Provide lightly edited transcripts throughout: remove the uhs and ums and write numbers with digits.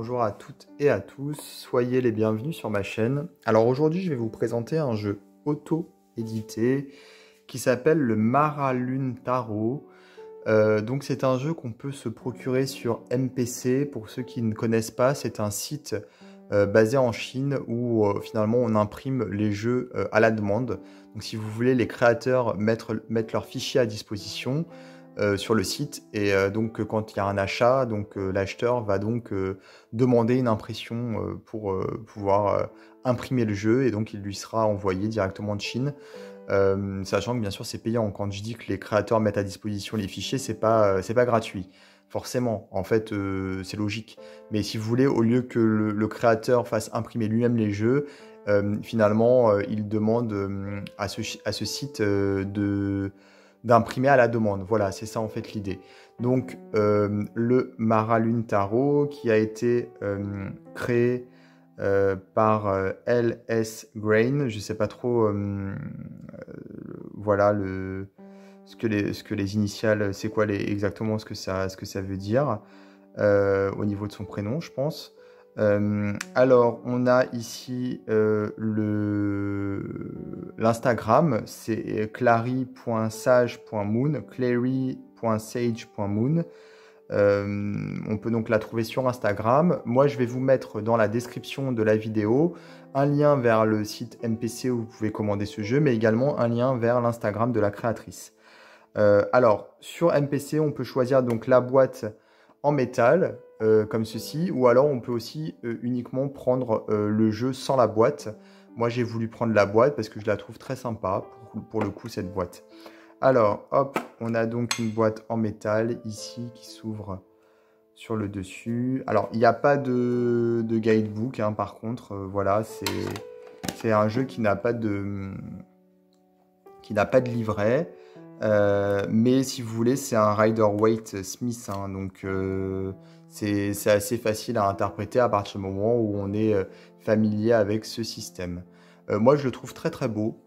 Bonjour à toutes et à tous, soyez les bienvenus sur ma chaîne. Alors aujourd'hui, je vais vous présenter un jeu auto-édité qui s'appelle le Maralune Tarot. Donc c'est un jeu qu'on peut se procurer sur MPC. Pour ceux qui ne connaissent pas, c'est un site basé en Chine où finalement on imprime les jeux à la demande. Donc si vous voulez, les créateurs mettent leurs fichiers à disposition sur le site et donc quand il y a un achat, donc l'acheteur va donc demander une impression pour pouvoir imprimer le jeu et donc il lui sera envoyé directement de Chine. Sachant que bien sûr c'est payant. Quand je dis que les créateurs mettent à disposition les fichiers, c'est pas gratuit. Forcément, en fait, c'est logique. Mais si vous voulez, au lieu que le créateur fasse imprimer lui-même les jeux, finalement, il demande à ce site d'imprimer à la demande. Voilà, c'est ça en fait l'idée. Donc, le Maralune Tarot qui a été créé par LS Grain, je sais pas trop, voilà ce que les initiales, c'est quoi exactement ce que ça veut dire au niveau de son prénom, je pense. Alors, on a ici l'Instagram, c'est clary.sage.moon, clary.sage.moon. On peut donc la trouver sur Instagram. Moi, je vais vous mettre dans la description de la vidéo un lien vers le site MPC où vous pouvez commander ce jeu, mais également un lien vers l'Instagram de la créatrice. Alors, sur MPC, on peut choisir donc la boîte en métal, comme ceci, ou alors on peut aussi uniquement prendre le jeu sans la boîte. Moi, j'ai voulu prendre la boîte parce que je la trouve très sympa, pour le coup, cette boîte. Alors, hop, on a donc une boîte en métal ici qui s'ouvre sur le dessus. Alors, il n'y a pas de guidebook, hein, par contre, voilà, c'est un jeu qui n'a pas de livret. Mais si vous voulez, c'est un Rider-Waite Smith, hein, donc c'est assez facile à interpréter à partir du moment où on est familier avec ce système. Moi, je le trouve très très beau,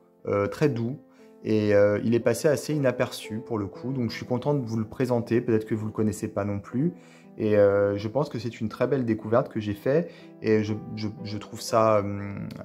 très doux, et il est passé assez inaperçu pour le coup, donc je suis content de vous le présenter, peut-être que vous ne le connaissez pas non plus, et je pense que c'est une très belle découverte que j'ai fait, et je trouve ça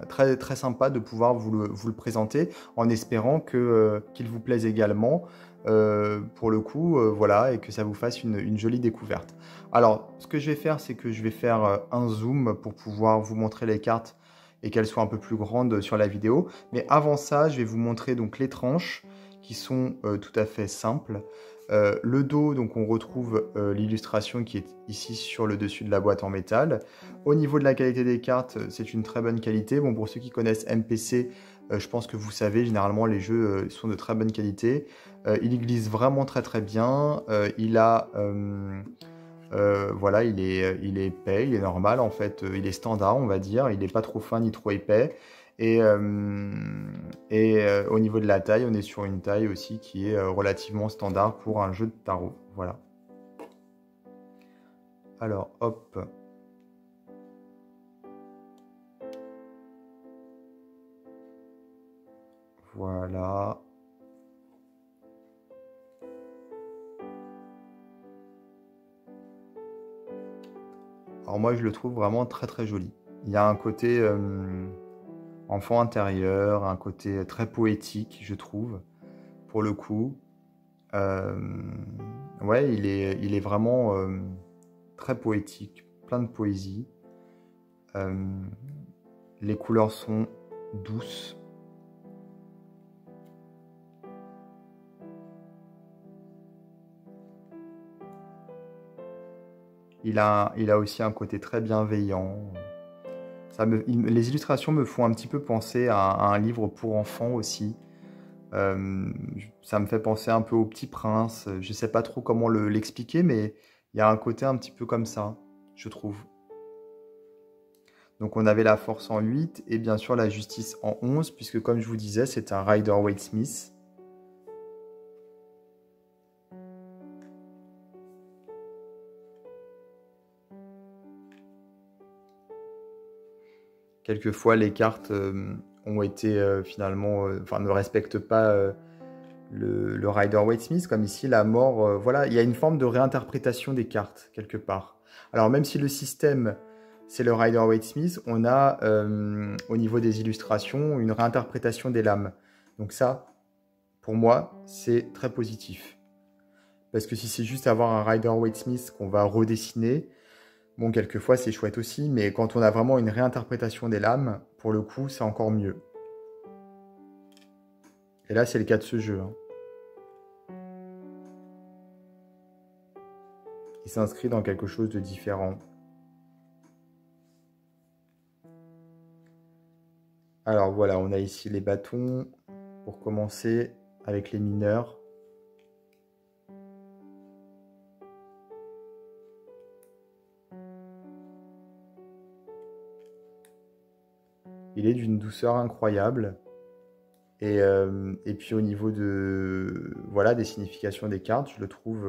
très, très sympa de pouvoir vous le présenter, en espérant qu'il vous plaise également, pour le coup, voilà, et que ça vous fasse une jolie découverte. Alors, ce que je vais faire, c'est que je vais faire un zoom pour pouvoir vous montrer les cartes et qu'elles soient un peu plus grandes sur la vidéo. Mais avant ça, je vais vous montrer donc les tranches qui sont tout à fait simples. Le dos, donc on retrouve l'illustration qui est ici sur le dessus de la boîte en métal. Au niveau de la qualité des cartes, c'est une très bonne qualité. Bon, pour ceux qui connaissent MPC, je pense que vous savez, généralement les jeux sont de très bonne qualité. Il glisse vraiment très très bien. Voilà, il est épais, il est normal en fait, il est standard on va dire, il n'est pas trop fin ni trop épais. Et au niveau de la taille, on est sur une taille aussi qui est relativement standard pour un jeu de tarot. Voilà. Alors hop. Voilà. Alors moi je le trouve vraiment très très joli. Il y a un côté enfant intérieur, un côté très poétique je trouve, pour le coup. Ouais, il est vraiment très poétique, plein de poésie. Les couleurs sont douces. Il a aussi un côté très bienveillant. Les illustrations me font un petit peu penser à un livre pour enfants aussi. Ça me fait penser un peu au Petit Prince. Je ne sais pas trop comment l'expliquer, mais il y a un côté un petit peu comme ça, je trouve. Donc on avait la force en 8 et bien sûr la justice en 11, puisque comme je vous disais, c'est un Rider-Waite Smith. Quelquefois, les cartes ont été finalement, enfin, ne respectent pas le Rider-Waite Smith, comme ici, la mort. Voilà, il y a une forme de réinterprétation des cartes, quelque part. Alors, même si le système c'est le Rider-Waite-Smith. On a au niveau des illustrations une réinterprétation des lames. Donc ça, pour moi, c'est très positif. Parce que si c'est juste avoir un Rider-Waite-Smith qu'on va redessiner, bon, quelquefois c'est chouette aussi, mais quand on a vraiment une réinterprétation des lames, pour le coup, c'est encore mieux. Et là, c'est le cas de ce jeu. Hein. Il s'inscrit dans quelque chose de différent. Alors voilà, on a ici les bâtons pour commencer avec les mineurs. Il est d'une douceur incroyable. Et puis au niveau de, voilà, des significations des cartes, je le trouve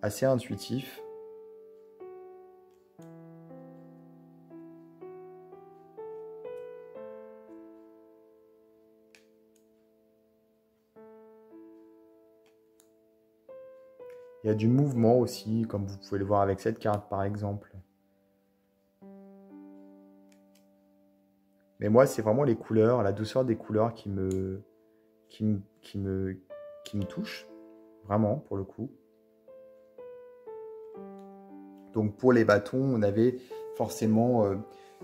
assez intuitif. Il y a du mouvement aussi, comme vous pouvez le voir avec cette carte par exemple. Mais moi, c'est vraiment les couleurs, la douceur des couleurs qui me touche, vraiment, pour le coup. Donc pour les bâtons, on avait forcément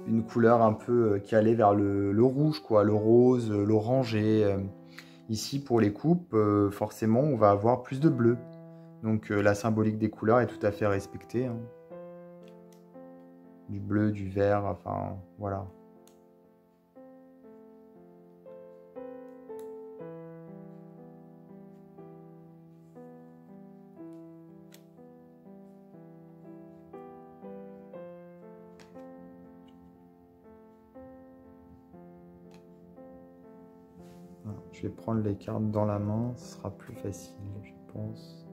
une couleur un peu qui allait vers le rouge, quoi, le rose, l'orangé. Ici, pour les coupes, forcément, on va avoir plus de bleu. Donc la symbolique des couleurs est tout à fait respectée. Hein. Du bleu, du vert, enfin, voilà. Je vais prendre les cartes dans la main, ce sera plus facile, je pense.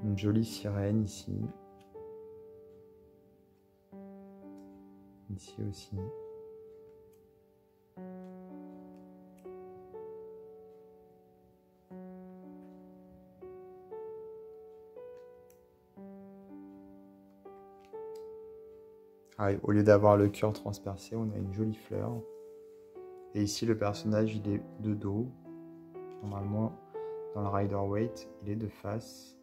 Une jolie sirène ici. Ici aussi. Ah, au lieu d'avoir le cœur transpercé, on a une jolie fleur. Et ici, le personnage, il est de dos. Normalement, dans le Rider-Waite, il est de face.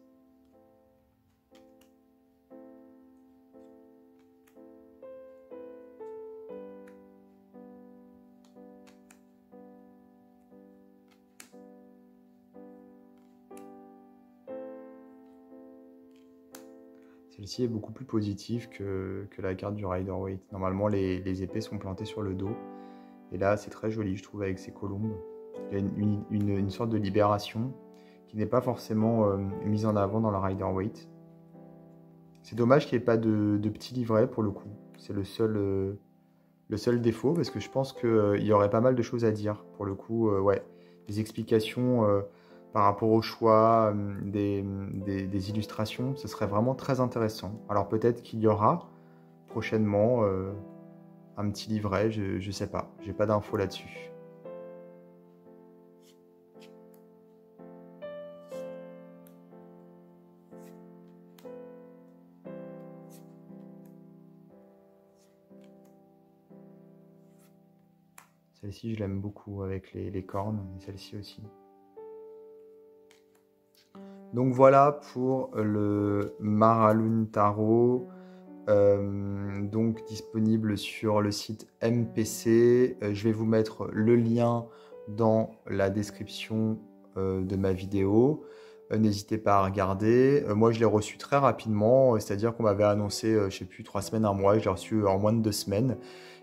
Celle-ci est beaucoup plus positive que la carte du Rider-Waite. Normalement, les épées sont plantées sur le dos. Et là, c'est très joli, je trouve, avec ces colombes. Il y a une sorte de libération qui n'est pas forcément mise en avant dans la Rider-Waite. C'est dommage qu'il n'y ait pas de petit livret pour le coup. C'est le seul défaut, parce que je pense qu'il y aurait pas mal de choses à dire. Pour le coup, ouais, des explications par rapport au choix des illustrations, ce serait vraiment très intéressant. Alors peut-être qu'il y aura prochainement un petit livret, je sais pas, j'ai pas d'infos là-dessus. Celle-ci, je l'aime beaucoup avec les cornes, et celle-ci aussi. Donc voilà pour le Maralune Tarot, donc disponible sur le site MPC. Je vais vous mettre le lien dans la description de ma vidéo. N'hésitez pas à regarder. Moi, je l'ai reçu très rapidement, c'est-à-dire qu'on m'avait annoncé, je sais plus, 3 semaines, un mois. Je l'ai reçu en moins de 2 semaines.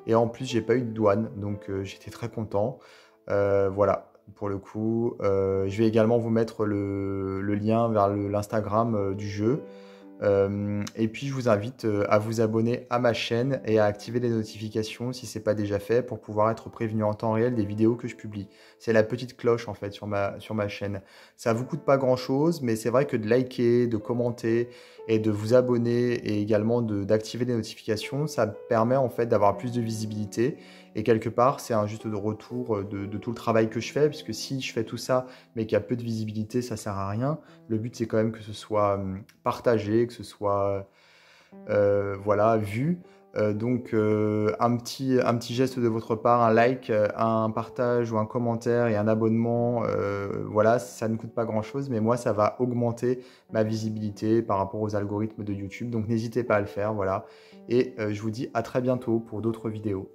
Et en plus, j'ai pas eu de douane, donc j'étais très content. Voilà. Pour le coup, je vais également vous mettre le lien vers l'Instagram du jeu. Et puis je vous invite à vous abonner à ma chaîne et à activer les notifications si ce n'est pas déjà fait pour pouvoir être prévenu en temps réel des vidéos que je publie. C'est la petite cloche en fait sur ma chaîne. Ça ne vous coûte pas grand-chose, mais c'est vrai que de liker, de commenter et de vous abonner et également d'activer les notifications, ça permet en fait d'avoir plus de visibilité. Et quelque part, c'est un juste de retour de tout le travail que je fais, puisque si je fais tout ça, mais qu'il y a peu de visibilité, ça sert à rien. Le but, c'est quand même que ce soit partagé, que ce soit voilà, vu. Un petit geste de votre part, un like, un partage ou un commentaire et un abonnement, voilà, ça ne coûte pas grand-chose, mais moi, ça va augmenter ma visibilité par rapport aux algorithmes de YouTube. Donc n'hésitez pas à le faire, voilà. Et je vous dis à très bientôt pour d'autres vidéos.